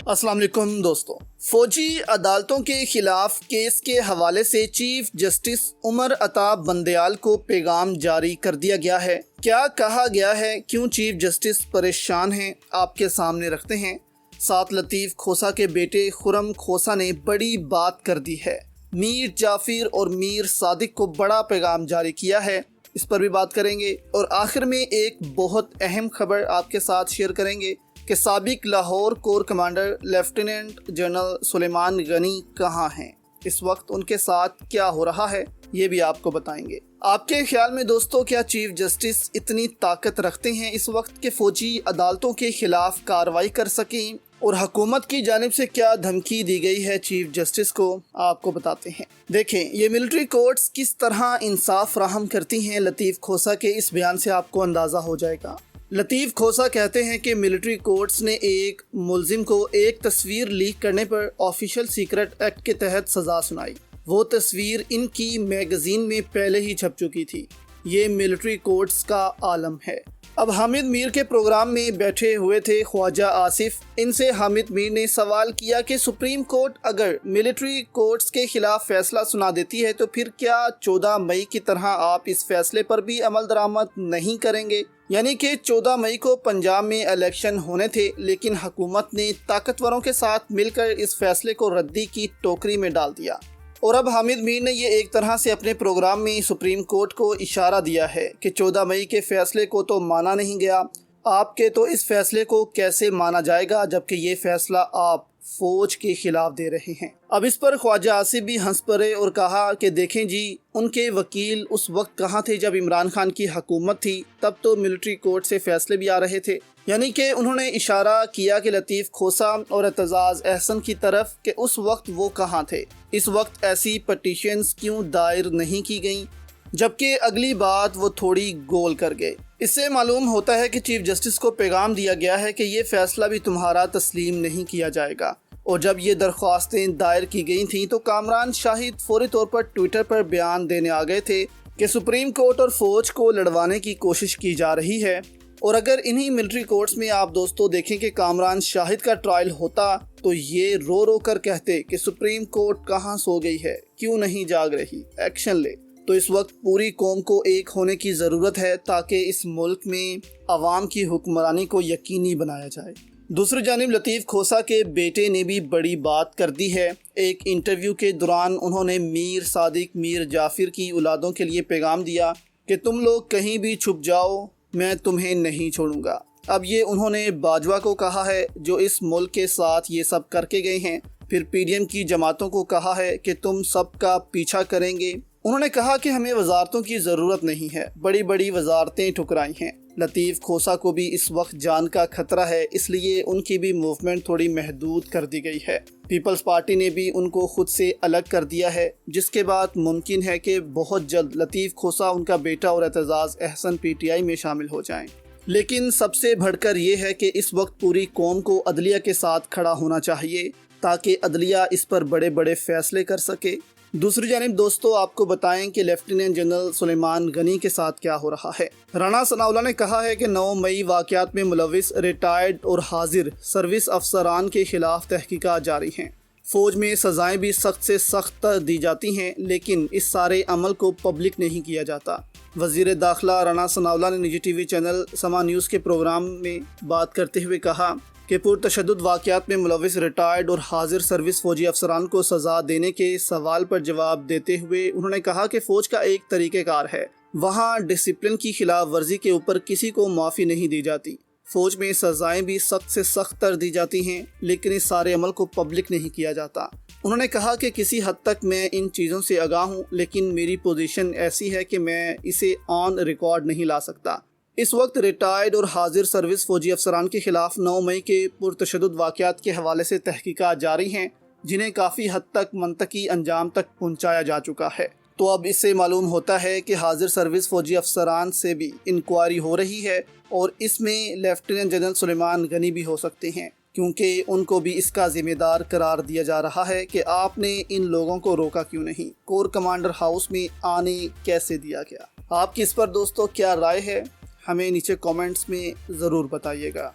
अस्सलाम वालेकुम दोस्तों। फौजी अदालतों के खिलाफ केस के हवाले से चीफ जस्टिस उमर अता बंदयाल को पैगाम जारी कर दिया गया है। क्या कहा गया है, क्यों चीफ जस्टिस परेशान हैं, आपके सामने रखते हैं। साथ लतीफ़ खोसा के बेटे खुर्रम खोसा ने बड़ी बात कर दी है। मीर जाफिर और मीर सादिक को बड़ा पैगाम जारी किया है, इस पर भी बात करेंगे। और आखिर में एक बहुत अहम खबर आपके साथ शेयर करेंगे कि साबिक Lahore corps commander lieutenant general Suleman Ghani कहाँ हैं, इस वक्त उनके साथ क्या हो रहा है, ये भी आपको बताएंगे। आपके ख्याल में दोस्तों, क्या चीफ जस्टिस इतनी ताकत रखते हैं इस वक्त के फौजी अदालतों के खिलाफ कार्रवाई कर सकें, और हुकूमत की जानिब से क्या धमकी दी गई है चीफ जस्टिस को, आपको बताते हैं। देखें, ये मिलिट्री कोर्ट्स किस तरह इंसाफ फराहम करती हैं, लतीफ़ खोसा के इस बयान से आपको अंदाज़ा हो जाएगा। लतीफ़ खोसा कहते हैं कि मिलिट्री कोर्ट्स ने एक मुलजिम को एक तस्वीर लीक करने पर ऑफिशियल सीक्रेट एक्ट के तहत सज़ा सुनाई। वो तस्वीर इनकी मैगज़ीन में पहले ही छप चुकी थी। ये मिलिट्री कोर्ट्स का आलम है। अब हामिद मीर के प्रोग्राम में बैठे हुए थे ख्वाजा आसिफ। इनसे हामिद मीर ने सवाल किया कि सुप्रीम कोर्ट अगर मिलिट्री कोर्ट्स के खिलाफ फैसला सुना देती है तो फिर क्या 14 मई की तरह आप इस फैसले पर भी अमल दरामद नहीं करेंगे। यानी कि 14 मई को पंजाब में इलेक्शन होने थे, लेकिन हुकूमत ने ताकतवरों के साथ मिलकर इस फैसले को रद्दी की टोकरी में डाल दिया। और अब हामिद मीर ने ये एक तरह से अपने प्रोग्राम में सुप्रीम कोर्ट को इशारा दिया है कि 14 मई के फैसले को तो माना नहीं गया, आपके तो इस फैसले को कैसे माना जाएगा जबकि ये फैसला आप फौज के खिलाफ दे रहे हैं। अब इस पर ख्वाजा आसिफ भी हंस पड़े और कहा कि देखें जी, उनके वकील उस वक्त कहाँ थे जब इमरान खान की हुकूमत थी, तब तो मिलिट्री कोर्ट से फैसले भी आ रहे थे। यानी कि उन्होंने इशारा किया कि लतीफ़ खोसा और एतजाज़ अहसन की तरफ कि उस वक्त वो कहाँ थे, इस वक्त ऐसी पटिशन्स क्यों दायर नहीं की गई, जबकि अगली बात वो थोड़ी गोल कर गए। इससे मालूम होता है कि चीफ जस्टिस को पैगाम दिया गया है कि ये फैसला भी तुम्हारा तस्लीम नहीं किया जाएगा। और जब ये दरख्वास्तें दायर की गई थीं तो कामरान शाहिद फौरी तौर पर ट्विटर पर बयान देने आ गए थे कि सुप्रीम कोर्ट और फौज को लड़वाने की कोशिश की जा रही है। और अगर इन्हीं मिलिट्री कोर्ट्स में आप दोस्तों देखें कि कामरान शाहिद का ट्रायल होता तो ये रो रो कर कहते कि सुप्रीम कोर्ट कहाँ सो गई है, क्यों नहीं जाग रही, एक्शन ले। तो इस वक्त पूरी कौम को एक होने की ज़रूरत है ताकि इस मुल्क में अवाम की हुक्मरानी को यकीनी बनाया जाए। दूसरी जानिब लतीफ़ खोसा के बेटे ने भी बड़ी बात कर दी है। एक इंटरव्यू के दौरान उन्होंने मीर सादिक, मीर जाफिर की औलादों के लिए पैगाम दिया कि तुम लोग कहीं भी छुप जाओ, मैं तुम्हें नहीं छोड़ूंगा। अब ये उन्होंने बाजवा को कहा है जो इस मुल्क के साथ ये सब करके गए हैं। फिर पीडीएम की जमातों को कहा है कि तुम सबका पीछा करेंगे। उन्होंने कहा कि हमें वजारतों की ज़रूरत नहीं है, बड़ी बड़ी वजारतें ठुकराई हैं। लतीफ़ खोसा को भी इस वक्त जान का खतरा है, इसलिए उनकी भी मूवमेंट थोड़ी महदूद कर दी गई है। पीपल्स पार्टी ने भी उनको खुद से अलग कर दिया है, जिसके बाद मुमकिन है कि बहुत जल्द लतीफ़ खोसा, उनका बेटा और एतजाज़ अहसन पीटीआई में शामिल हो जाएं। लेकिन सबसे बढ़कर ये है कि इस वक्त पूरी कौम को अदलिया के साथ खड़ा होना चाहिए ताकि अदलिया इस पर बड़े बड़े फैसले कर सके। दूसरी जानिब दोस्तों, आपको बताएं कि लेफ्टिनेंट जनरल सुलेमान गनी के साथ क्या हो रहा है। राना सनाउल्लाह ने कहा है कि 9 मई वाक़यात में मुलविस रिटायर्ड और हाजिर सर्विस अफसरान के खिलाफ तहकीकात जारी हैं। फ़ौज में सज़ाएं भी सख्त से सख्त दी जाती हैं, लेकिन इस सारे अमल को पब्लिक नहीं किया जाता। वज़ीर दाखिला राना सनाउल्लाह ने निजी टीवी चैनल समा न्यूज़ के प्रोग्राम में बात करते हुए कहा कि पुरतशद्दुद वाक़यात में मुलविस रिटायर्ड और हाजिर सर्विस फ़ौजी अफसरान को सज़ा देने के सवाल पर जवाब देते हुए उन्होंने कहा कि फ़ौज का एक तरीक़ेकार है, वहाँ डिसिप्लिन की खिलाफ वर्जी के ऊपर किसी को माफ़ी नहीं दी जाती। फ़ौज में सज़ाएं भी सख्त से सख्त कर दी जाती हैं, लेकिन इस सारे अमल को पब्लिक नहीं किया जाता। उन्होंने कहा कि किसी हद तक मैं इन चीज़ों से आगाह हूँ, लेकिन मेरी पोजीशन ऐसी है कि मैं इसे ऑन रिकॉर्ड नहीं ला सकता। इस वक्त रिटायर्ड और हाजिर सर्विस फौजी अफसरान के खिलाफ 9 मई के पुरतशद्दुद वाक़यात के हवाले से तहकीकात जारी हैं, जिन्हें काफ़ी हद तक मंतकी अंजाम तक पहुँचाया जा चुका है। तो अब इससे मालूम होता है कि हाजिर सर्विस फौजी अफसरान से भी इंक्वायरी हो रही है और इसमें लेफ्टिनेंट जनरल सुलेमान गनी भी हो सकते हैं, क्योंकि उनको भी इसका ज़िम्मेदार करार दिया जा रहा है कि आपने इन लोगों को रोका क्यों नहीं, कोर कमांडर हाउस में आने कैसे दिया गया। आपकी इस पर दोस्तों क्या राय है, हमें नीचे कमेंट्स में ज़रूर बताइएगा।